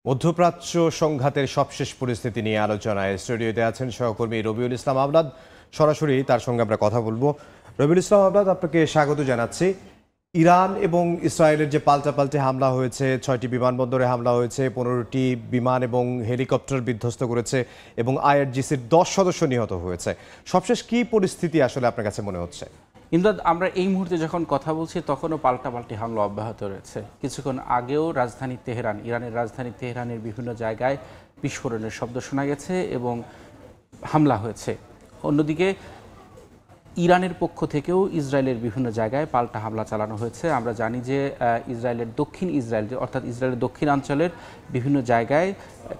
মধ্যপ্রাচ্য সংঘাতের সবশেষ পরিস্থিতি নিয়ে আলোচনায় স্টুডিওতে আছেন সহকর্মী রবিউল ইসলাম আবলাদ। সরাসরি তার সঙ্গে আমরা কথা বলবো। রবিউল ইসলাম আবলাদ, আপনাকে স্বাগত জানাচ্ছি। ইরান এবং ইসরায়েলের যে পাল্টাপাল্টি হামলা হয়েছে, 6টি বিমানবন্দরে হামলা হয়েছে, 15টি বিমান এবং হেলিকপ্টার বিধ্বস্ত করেছে এবং আইআরজিসির 10 সদস্য নিহত হয়েছে। সবশেষ কি পরিস্থিতি আসলে আপনার কাছে মনে হচ্ছে? ইমদাদ, আমরা এই মুহূর্তে যখন কথা বলছি তখনও পাল্টাপাল্টি হামলা অব্যাহত রয়েছে। কিছুক্ষণ আগেও ইরানের রাজধানী তেহরানের বিভিন্ন জায়গায় বিস্ফোরণের শব্দ শোনা গেছে এবং হামলা হয়েছে। অন্যদিকে ইরানের পক্ষ থেকেও ইসরায়েলের বিভিন্ন জায়গায় পাল্টা হামলা চালানো হয়েছে। আমরা জানি যে ইসরায়েলের দক্ষিণাঞ্চলের বিভিন্ন জায়গায়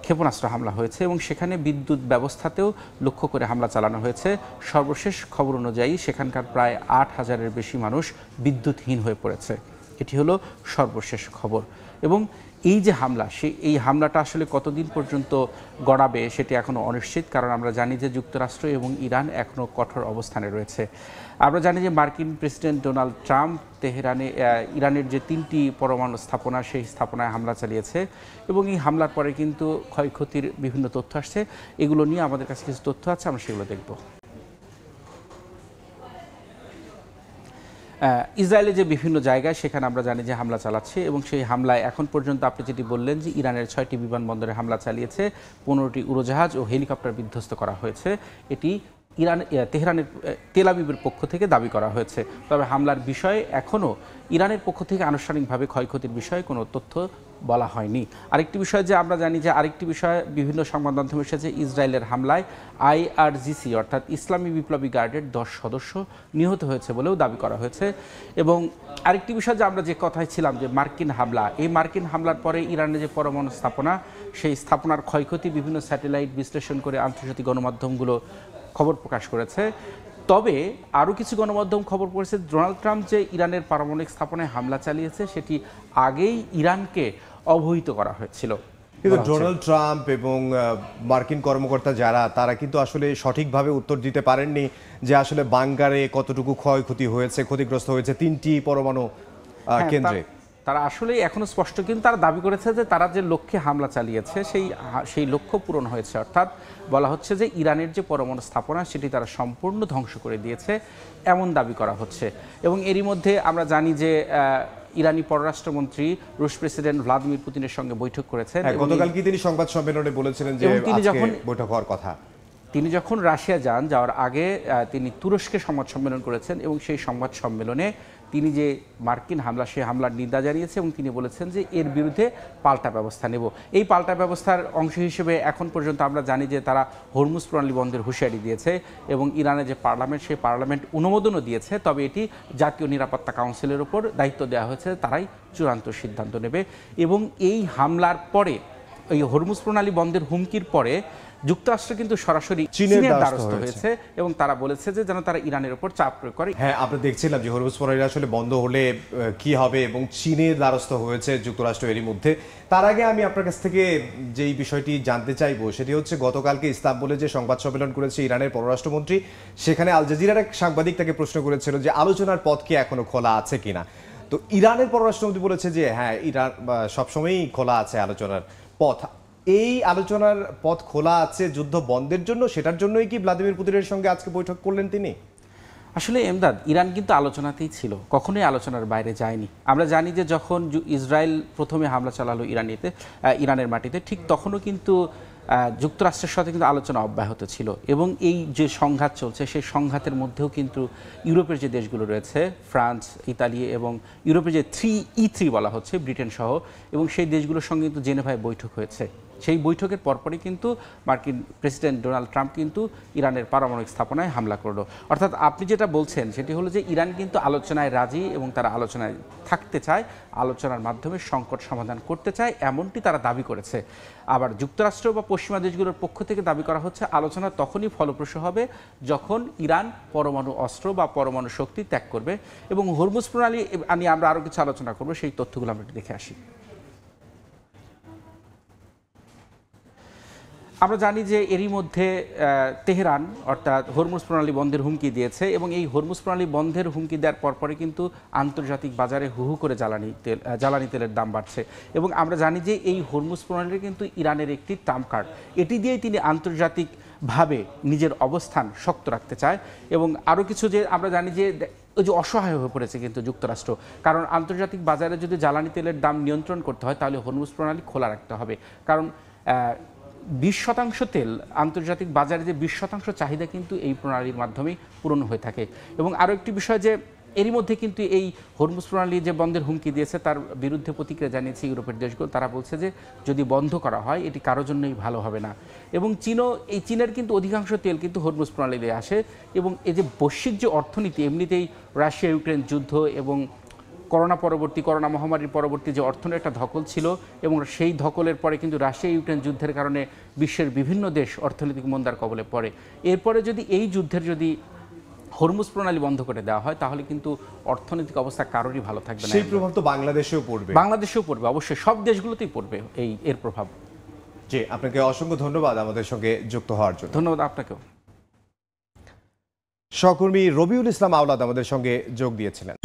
ক্ষেপণাস্ত্র হামলা হয়েছে এবং সেখানে বিদ্যুৎ ব্যবস্থাতেও লক্ষ্য করে হামলা চালানো হয়েছে। সর্বশেষ খবর অনুযায়ী সেখানকার প্রায় 8,000-এর বেশি মানুষ বিদ্যুৎহীন হয়ে পড়েছে। এটি হলো সর্বশেষ খবর। এবং এই যে হামলা, এই হামলাটা আসলে কতদিন পর্যন্ত গড়াবে সেটি এখনও অনিশ্চিত, কারণ আমরা জানি যে যুক্তরাষ্ট্র এবং ইরান এখনও কঠোর অবস্থানে রয়েছে। আমরা জানি যে মার্কিন প্রেসিডেন্ট ডোনাল্ড ট্রাম্প তেহরানে ইরানের যে 3টি পরমাণু স্থাপনা, সেই স্থাপনায় হামলা চালিয়েছে এবং এই হামলার পরে কিন্তু ক্ষয়ক্ষতির বিভিন্ন তথ্য আসছে। এগুলো নিয়ে আমাদের কাছে কিছু তথ্য আছে, আমরা সেগুলো দেখব। ইসরায়েলের যে বিভিন্ন জায়গায় সেখানে আমরা জানি যে হামলা চালাচ্ছে এবং সেই হামলায় এখন পর্যন্ত আপনি যেটি বললেন যে ইরানের 6টি বিমানবন্দরে হামলা চালিয়েছে, 15টি উড়োজাহাজ ও হেলিকপ্টার বিধ্বস্ত করা হয়েছে। এটি তেহরানের তেল আবিবের পক্ষ থেকে দাবি করা হয়েছে। তবে হামলার বিষয়ে এখনও ইরানের পক্ষ থেকে আনুষ্ঠানিকভাবে ক্ষয়ক্ষতির বিষয়ে কোনো তথ্য বলা হয়নি। আরেকটি বিষয় যে আমরা জানি যে বিভিন্ন সংবাদ মাধ্যমে এসেছে, ইসরায়েলের হামলায় আইআরজিসি অর্থাৎ ইসলামী বিপ্লবী গার্ডের 10 সদস্য নিহত হয়েছে বলেও দাবি করা হয়েছে। এবং আরেকটি বিষয় যে আমরা যে কথায় ছিলাম যে মার্কিন হামলা, এই মার্কিন হামলার পরে ইরানের যে পরমাণু স্থাপনা, সেই স্থাপনার ক্ষয়ক্ষতি বিভিন্ন স্যাটেলাইট বিশ্লেষণ করে আন্তর্জাতিক গণমাধ্যমগুলো খবর প্রকাশ করেছে। তবে আরও কিছু গণমাধ্যম খবর করেছে ডোনাল্ড ট্রাম্প যে ইরানের পারমাণবিক স্থাপনায় হামলা চালিয়েছে সেটি আগেই ইরানকে অবহিত করা হয়েছিল। কিন্তু ডোনাল্ড ট্রাম্প এবং মার্কিন কর্মকর্তা তারা কিন্তু আসলে সঠিকভাবে উত্তর দিতে পারেননি যে আসলে বাঙ্গারে কতটুকু ক্ষয়ক্ষতি হয়েছে, ক্ষতিগ্রস্ত হয়েছে 3টি পরমাণু কেন্দ্রে। তারা আসলে এখনো স্পষ্ট, কিন্তু তারা দাবি করেছে যে তারা যে লক্ষ্যে হামলা চালিয়েছে সেই লক্ষ্য পূরণ হয়েছে। অর্থাৎ বলা হচ্ছে যে ইরানের যে পরমাণু স্থাপনা সেটি তারা সম্পূর্ণ ধ্বংস করে দিয়েছে, এমন দাবি করা হচ্ছে। এবং এরই মধ্যে আমরা জানি যে ইরানি পররাষ্ট্রমন্ত্রী রুশ প্রেসিডেন্ট ভ্লাদিমির পুতিনের সঙ্গে বৈঠক করেছেন। গতকাল কি তিনি সংবাদ সম্মেলনে বলেছিলেন যে আজকে বৈঠক হওয়ার কথা? তিনি যখন রাশিয়া যাওয়ার আগে তিনি তুরস্কে সংবাদ সম্মেলন করেছেন এবং সেই সংবাদ সম্মেলনে তিনি যে মার্কিন হামলা, সেই হামলার নিন্দা জানিয়েছে এবং তিনি বলেছেন যে এর বিরুদ্ধে পাল্টা ব্যবস্থা নেব। এই পাল্টা ব্যবস্থার অংশ হিসেবে এখন পর্যন্ত আমরা জানি যে তারা হরমুজ প্রণালী বন্ধের হুঁশিয়ারি দিয়েছে এবং ইরানের যে পার্লামেন্ট, সেই পার্লামেন্ট অনুমোদনও দিয়েছে। তবে এটি জাতীয় নিরাপত্তা কাউন্সিলের উপর দায়িত্ব দেওয়া হয়েছে, তারাই চূড়ান্ত সিদ্ধান্ত নেবে। এবং এই হামলার পরে, এই হরমুজ প্রণালী বন্ধের হুমকির পরে যুক্তরাষ্ট্র কিন্তু সরাসরি চীনের দ্বারস্থ হয়েছে এবং তারা বলেছে যে যেন তারা ইরানের উপর চাপ প্রয়োগ করে। হ্যাঁ, আমরা দেখছিলাম যে হরমুজ প্রণালী আসলে বন্ধ হলে কি হবে এবং চীনের দ্বারস্থ হয়েছে যুক্তরাষ্ট্র এরই মধ্যে। তার আগে আমি আপনার কাছ থেকে যেই বিষয়টি জানতে চাইবো সেটি হচ্ছে, গতকালকে ইস্তাম্বুলে যে সংবাদ সম্মেলন করেছে ইরানের পররাষ্ট্রমন্ত্রী, সেখানে আল জাজিরার এক সাংবাদিক তাকে প্রশ্ন করেছিল যে আলোচনার পথ কি এখনো খোলা আছে কিনা। তো ইরানের পররাষ্ট্রমন্ত্রী বলেছে যে হ্যাঁ, ইরান সবসময়ই খোলা আছে আলোচনার পথ। এই আলোচনার পথ খোলা আছে যুদ্ধ বন্ধের জন্য, সেটার জন্যই কি ভ্লাদিমির পুতিনের সঙ্গে আজকে বৈঠক করলেন তিনি? আসলে এমদাদ, ইরান কিন্তু আলোচনাতেই ছিল, কখনোই আলোচনার বাইরে যায়নি। আমরা জানি যে যখন ইসরায়েল প্রথমে হামলা চালালো ইরানের মাটিতে, ঠিক তখনও কিন্তু যুক্তরাষ্ট্রের সাথে কিন্তু আলোচনা অব্যাহত ছিল এবং এই যে সংঘাত চলছে সেই সংঘাতের মধ্যেও কিন্তু ইউরোপের যে দেশগুলো রয়েছে, ফ্রান্স, ইতালি এবং ইউরোপের যে E3 বলা হচ্ছে, ব্রিটেন সহ, এবং সেই দেশগুলোর সঙ্গে কিন্তু জেনেভায় বৈঠক হয়েছে। সেই বৈঠকের পরপরই কিন্তু মার্কিন প্রেসিডেন্ট ডোনাল্ড ট্রাম্প কিন্তু ইরানের পারমাণবিক স্থাপনায় হামলা করলো। অর্থাৎ আপনি যেটা বলছেন সেটি হলো যে ইরান কিন্তু আলোচনায় রাজি এবং তারা আলোচনায় থাকতে চায়, আলোচনার মাধ্যমে সংকট সমাধান করতে চায়, এমনটি তারা দাবি করেছে। আবার যুক্তরাষ্ট্র বা পশ্চিমা দেশগুলোর পক্ষ থেকে দাবি করা হচ্ছে আলোচনা তখনই ফলপ্রসূ হবে যখন ইরান পরমাণু অস্ত্র বা পরমাণু শক্তি ত্যাগ করবে। এবং হরমুজ প্রণালী নিয়ে আমরা আরও কিছু আলোচনা করবো, সেই তথ্যগুলো আমরা দেখে আসি। আমরা জানি যে এরই মধ্যে তেহরান অর্থাৎ হরমুজ প্রণালী বন্ধের হুমকি দিয়েছে এবং এই হরমুজ প্রণালী বন্ধের হুমকি দেওয়ার পরপরই কিন্তু আন্তর্জাতিক বাজারে হু হু করে জ্বালানি তেলের দাম বাড়ছে এবং আমরা জানি যে এই হরমুজ প্রণালী কিন্তু ইরানের একটি ট্রাম্প কার্ড, এটি দিয়েই তিনি আন্তর্জাতিকভাবে নিজের অবস্থান শক্ত রাখতে চায়। এবং আরও কিছু যে আমরা জানি যে ওই যে অসহায় হয়ে পড়েছে কিন্তু যুক্তরাষ্ট্র, কারণ আন্তর্জাতিক বাজারে যদি জ্বালানি তেলের দাম নিয়ন্ত্রণ করতে হয় তাহলে হরমুজ প্রণালী খোলা রাখতে হবে, কারণ 20% তেল আন্তর্জাতিক বাজারে যে 20% চাহিদা কিন্তু এই প্রণালীর মাধ্যমেই পূরণ হয়ে থাকে। এবং আরও একটি বিষয় যে এরই মধ্যে কিন্তু এই হরমুজ প্রণালী যে বন্ধের হুমকি দিয়েছে তার বিরুদ্ধে প্রতিক্রিয়া জানিয়েছে ইউরোপের দেশগুলো। তারা বলছে যে যদি বন্ধ করা হয় এটি কারোর জন্যই ভালো হবে না। এবং চীনের কিন্তু অধিকাংশ তেল কিন্তু হরমুজ প্রণালী দিয়ে আসে এবং এই যে বৈশ্বিক যে অর্থনীতি, এমনিতেই রাশিয়া ইউক্রেন যুদ্ধ এবং করোনা মহামারীর পরবর্তী যে অর্থনীতির একটা ধকল ছিল এবং সেই ধকলের পরে কিন্তু রাশিয়া ইউক্রেন যুদ্ধের কারণে বিশ্বের বিভিন্ন দেশ অর্থনৈতিক মন্দার কবলে পড়ে। এরপরে যদি এই যুদ্ধের যদি হরমুজ প্রণালী বন্ধ করে দেওয়া হয় তাহলে কিন্তু অর্থনৈতিক অবস্থা কারোরই ভালো থাকবে না। সেই প্রভাব তো বাংলাদেশেও পড়বে। বাংলাদেশেও পড়বে, অবশ্যই সব দেশগুলোতেই পড়বে এর প্রভাব। জি, আপনাকে অসংখ্য ধন্যবাদ আমাদের সঙ্গে যুক্ত হওয়ার জন্য। ধন্যবাদ আপনাকেও। সহকর্মী রবিউল ইসলাম আওলাদ আমাদের সঙ্গে যোগ দিয়েছিলেন।